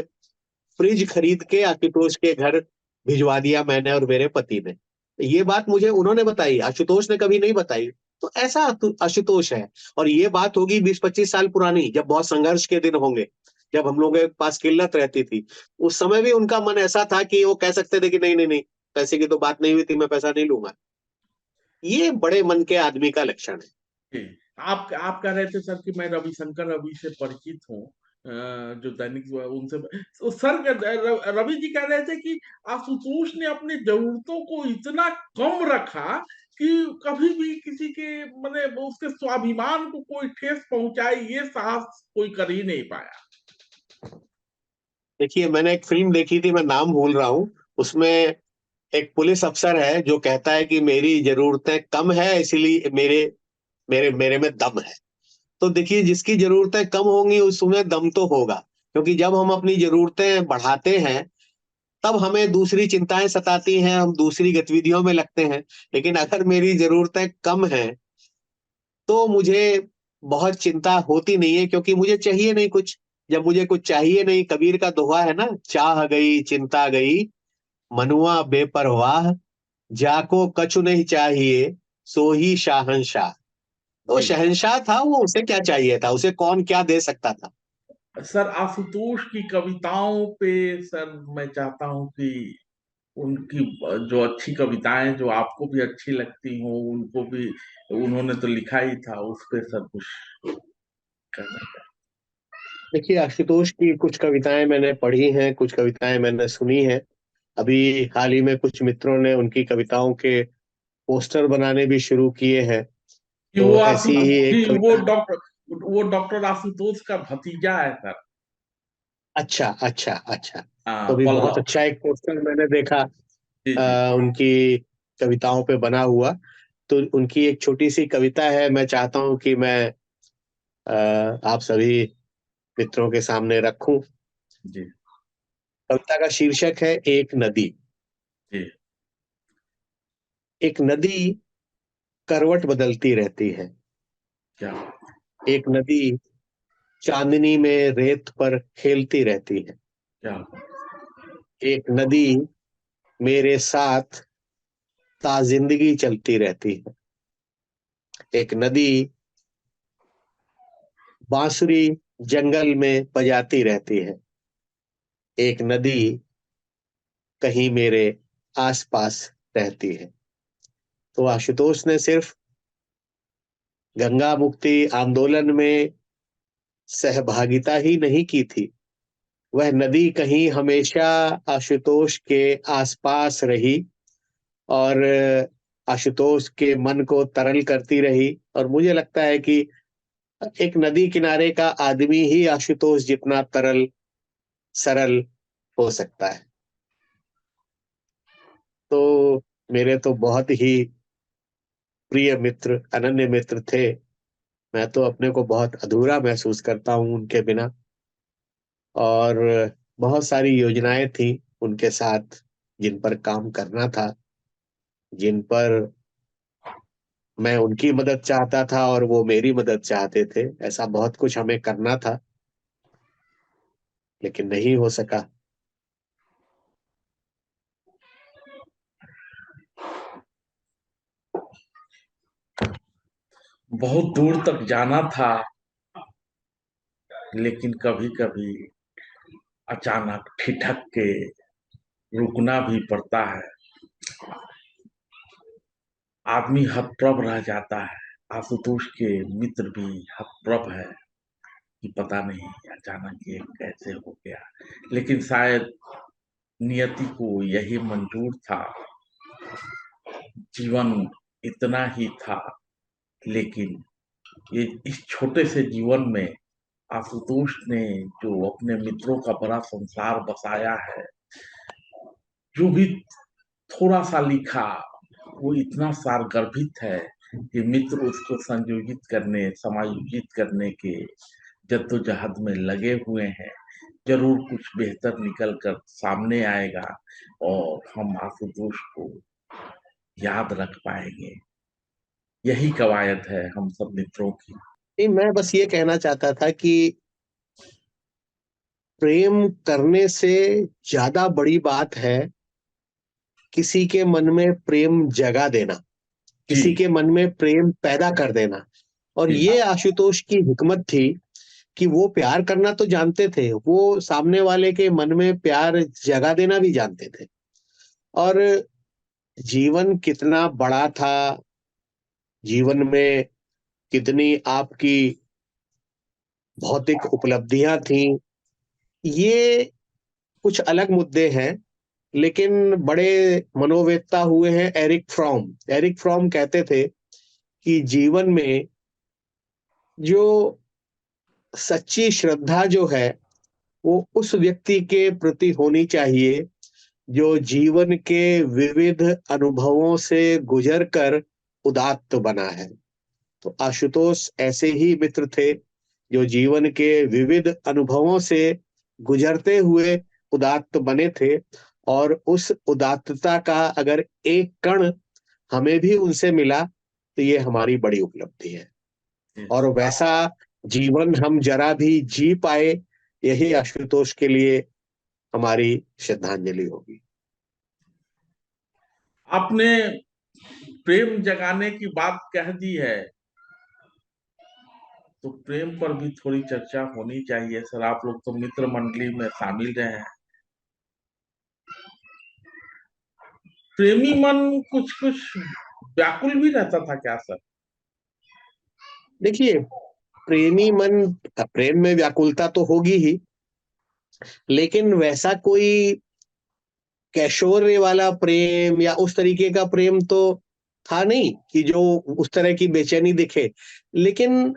फ्रिज खरीद के आशुतोष के घर भिजवा दिया, मैंने और मेरे पति ने। ये बात मुझे उन्होंने बताई, आशुतोष ने कभी नहीं बताई। तो ऐसा आशुतोष है। और ये बात होगी 20-25 साल पुरानी, जब बहुत संघर्ष के दिन होंगे, जब हम लोगों के पास किल्लत रहती थी। उस समय भी उनका मन ऐसा था कि वो कह सकते थे कि नहीं नहीं नहीं, पैसे की तो बात नहीं हुई थी, मैं पैसा नहीं लूंगा। ये बड़े मन के आदमी का लक्षण है। जी। आप कह रहे थे सर कि मैं रविशंकर रवि से परिचित हूँ, जो दैनिक उनसे तो सर रवि जी कह रहे थे कि आशुतोष ने अपनी जरूरतों को इतना कम रखा कि कभी भी किसी के मैंने उसके स्वाभिमान को कोई ठेस पहुंचाए, ये साहस कोई कर ही नहीं पाया। देखिए, मैंने एक फिल्म देखी थी, मैं नाम भूल रहा हूँ। उसमें एक पुलिस अफसर है जो कहता है कि मेरी जरूरतें कम है, इसीलिए मेरे मेरे मेरे में दम है। तो देखिए, जिसकी जरूरतें कम होंगी उसमें दम तो होगा, क्योंकि जब हम अपनी जरूरतें बढ़ाते हैं तब हमें दूसरी चिंताएं सताती हैं, हम दूसरी गतिविधियों में लगते हैं। लेकिन अगर मेरी जरूरतें कम हैं तो मुझे बहुत चिंता होती नहीं है, क्योंकि मुझे चाहिए नहीं कुछ। जब मुझे कुछ चाहिए नहीं, कबीर का दोहा है ना, चाह गई चिंता गई, मनुआ बेपरवाह, जाको कछु नहीं चाहिए, सो ही शाहंशाह। तो जी शहंशाह था वो, उसे क्या चाहिए था, उसे कौन क्या दे सकता था। सर, आशुतोष की कविताओं पे सर मैं चाहता हूँ कि उनकी जो अच्छी कविताएं जो आपको भी अच्छी लगती हो उनको भी, उन्होंने तो लिखा ही था, उस पे सर कुछ कहना है। देखिए, आशुतोष की कुछ कविताएं मैंने पढ़ी हैं, कुछ कविताएं मैंने सुनी हैं। अभी हाल ही में कुछ मित्रों ने उनकी कविताओं के पोस्टर बनाने भी शुरू किए हैं। कि तो वो ऐसी ही जी एक कविता। वो डॉक्टर आशुतोष का भतीजा है सर। अच्छा अच्छा अच्छा। हाँ, तो भी बहुत पल्लव। अच्छा एक पोस्टर मैंने देखा जी जी। उनकी कविताओं पे बना हुआ। तो उनकी एक छोटी सी कविता है, मैं चाहता हूं कि मैं आप सभी मित्रों के सामने रखूं। जी कविता का शीर्षक है एक नदी। जी। एक नदी करवट बदलती रहती है। क्या एक नदी चांदनी में रेत पर खेलती रहती है। क्या एक नदी मेरे साथ ताजिंदगी चलती रहती है। एक नदी बांसुरी जंगल में बजाती रहती है। एक नदी कहीं मेरे आसपास रहती है। तो आशुतोष ने सिर्फ गंगा मुक्ति आंदोलन में सहभागिता ही नहीं की थी, वह नदी कहीं हमेशा आशुतोष के आसपास रही और आशुतोष के मन को तरल करती रही। और मुझे लगता है कि एक नदी किनारे का आदमी ही आशुतोष जितना तरल सरल हो सकता है। तो मेरे तो बहुत ही प्रिय मित्र, अनन्य मित्र थे। मैं तो अपने को बहुत अधूरा महसूस करता हूँ उनके बिना। और बहुत सारी योजनाएं थी उनके साथ जिन पर काम करना था, जिन पर मैं उनकी मदद चाहता था और वो मेरी मदद चाहते थे। ऐसा बहुत कुछ हमें करना था, लेकिन नहीं हो सका। बहुत दूर तक जाना था, लेकिन कभी कभी अचानक ठिठक के रुकना भी पड़ता है। आदमी हतप्रभ रह जाता है। आशुतोष के मित्र भी हतप्रभ है कि पता नहीं अचानक ये कैसे हो गया। लेकिन शायद नियति को यही मंजूर था। जीवन इतना ही था, लेकिन ये इस छोटे से जीवन में आशुतोष ने जो अपने मित्रों का बड़ा संसार बसाया है, जो भी थोड़ा सा लिखा वो इतना सारगर्भित है कि मित्र उसको संयोजित करने, समायोजित करने के जद्दोजहद में लगे हुए हैं। जरूर कुछ बेहतर निकल कर सामने आएगा और हम आशुतोष को याद रख पाएंगे। यही कवायद है हम सब मित्रों की। नहीं, मैं बस ये कहना चाहता था कि प्रेम करने से ज्यादा बड़ी बात है किसी के मन में प्रेम जगा देना, जी। किसी के मन में प्रेम पैदा कर देना। और जी ये हाँ। आशुतोष की हिकमत थी कि वो प्यार करना तो जानते थे, वो सामने वाले के मन में प्यार जगा देना भी जानते थे। और जीवन कितना बड़ा था, जीवन में कितनी आपकी भौतिक उपलब्धियां थी, ये कुछ अलग मुद्दे हैं। लेकिन बड़े मनोवेत्ता हुए हैं एरिक फ्रॉम कहते थे कि जीवन में जो सच्ची श्रद्धा जो है वो उस व्यक्ति के प्रति होनी चाहिए जो जीवन के विविध अनुभवों से गुजर कर उदात्त बना है। तो आशुतोष ऐसे ही मित्र थे जो जीवन के विविध अनुभवों से गुजरते हुए उदात्त बने थे। और उस उदात्तता का अगर एक कण हमें भी उनसे मिला तो ये हमारी बड़ी उपलब्धि है। और वैसा जीवन हम जरा भी जी पाए, यही आशुतोष के लिए हमारी श्रद्धांजलि होगी। आपने प्रेम जगाने की बात कह दी है, तो प्रेम पर भी थोड़ी चर्चा होनी चाहिए सर। आप लोग तो मित्र मंडली में शामिल रहे हैं। प्रेमी मन कुछ कुछ व्याकुल भी रहता था क्या सर? देखिए, प्रेमी मन, प्रेम में व्याकुलता तो होगी ही, लेकिन वैसा कोई कैशोर्य वाला प्रेम या उस तरीके का प्रेम तो था नहीं कि जो उस तरह की बेचैनी दिखे। लेकिन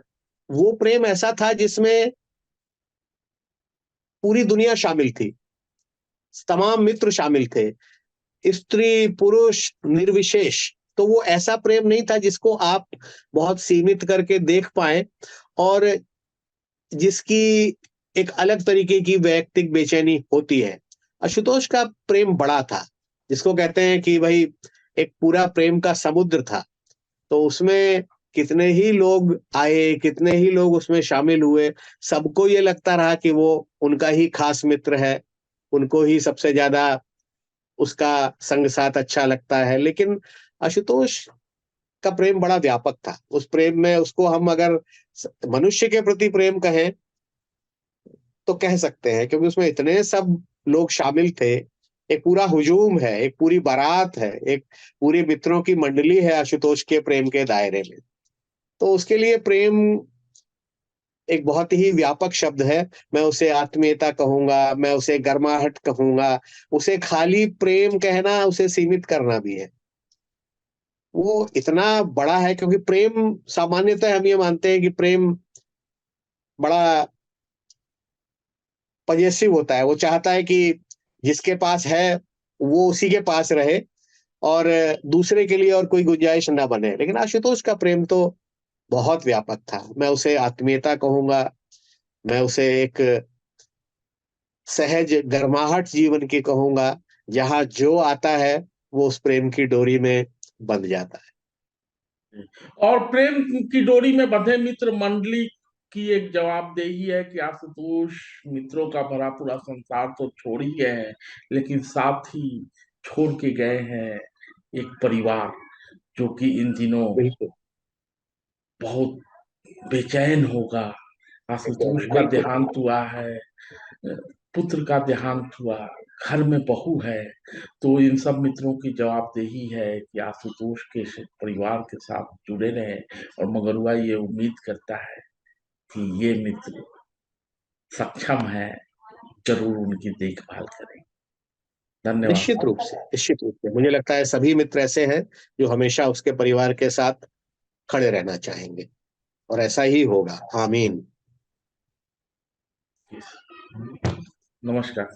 वो प्रेम ऐसा था जिसमें पूरी दुनिया शामिल थी, तमाम मित्र शामिल थे, स्त्री पुरुष निर्विशेष। तो वो ऐसा प्रेम नहीं था जिसको आप बहुत सीमित करके देख पाए और जिसकी एक अलग तरीके की वैयक्तिक बेचैनी होती है। आशुतोष का प्रेम बड़ा था, जिसको कहते हैं कि भाई एक पूरा प्रेम का समुद्र था। तो उसमें कितने ही लोग आए, कितने ही लोग उसमें शामिल हुए, सबको ये लगता रहा कि वो उनका ही खास मित्र है, उनको ही सबसे ज्यादा उसका संग साथ अच्छा लगता है। लेकिन आशुतोष का प्रेम बड़ा व्यापक था। उस प्रेम में उसको हम अगर मनुष्य के प्रति प्रेम कहें तो कह सकते हैं, क्योंकि उसमें इतने सब लोग शामिल थे। एक पूरा हुजूम है, एक पूरी बारात है, एक पूरी मित्रों की मंडली है आशुतोष के प्रेम के दायरे में। तो उसके लिए प्रेम एक बहुत ही व्यापक शब्द है। मैं उसे आत्मीयता कहूंगा, मैं उसे गर्माहट कहूंगा, उसे खाली प्रेम कहना, उसे सीमित करना भी है। वो इतना बड़ा है, क्योंकि प्रेम सामान्यतः हम ये मानते हैं कि प्रेम बड़ा पजेसिव होता है। वो चाहता है कि जिसके पास है वो उसी के पास रहे, और दूसरे के लिए और कोई गुंजाइश ना बने। लेकिन आशुतोष का प्रेम तो बहुत व्यापक था। मैं उसे आत्मीयता कहूंगा, मैं उसे एक सहज गर्माहट जीवन की कहूंगा, जहां जो आता है वो उस प्रेम की डोरी में बंध जाता है। और प्रेम की डोरी में बंधे मित्र मंडली की एक जवाबदेही है कि आशुतोष मित्रों का भरा पूरा संसार तो छोड़ ही गए हैं, लेकिन साथ ही छोड़ के गए हैं एक परिवार जो कि इन दिनों बिल्कुल। बहुत बेचैन होगा। आशुतोष का बिल्कुल। देहांत हुआ है, पुत्र का देहांत हुआ, घर में बहू है, तो इन सब मित्रों की जवाबदेही है कि आशुतोष के परिवार के साथ जुड़े रहें। और मगरुआ ये उम्मीद करता है कि ये मित्र सक्षम है, जरूर उनकी देखभाल करें। निश्चित धन्यवाद। रूप से, निश्चित रूप से मुझे लगता है सभी मित्र ऐसे हैं जो हमेशा उसके परिवार के साथ खड़े रहना चाहेंगे, और ऐसा ही होगा। आमीन। नमस्कार।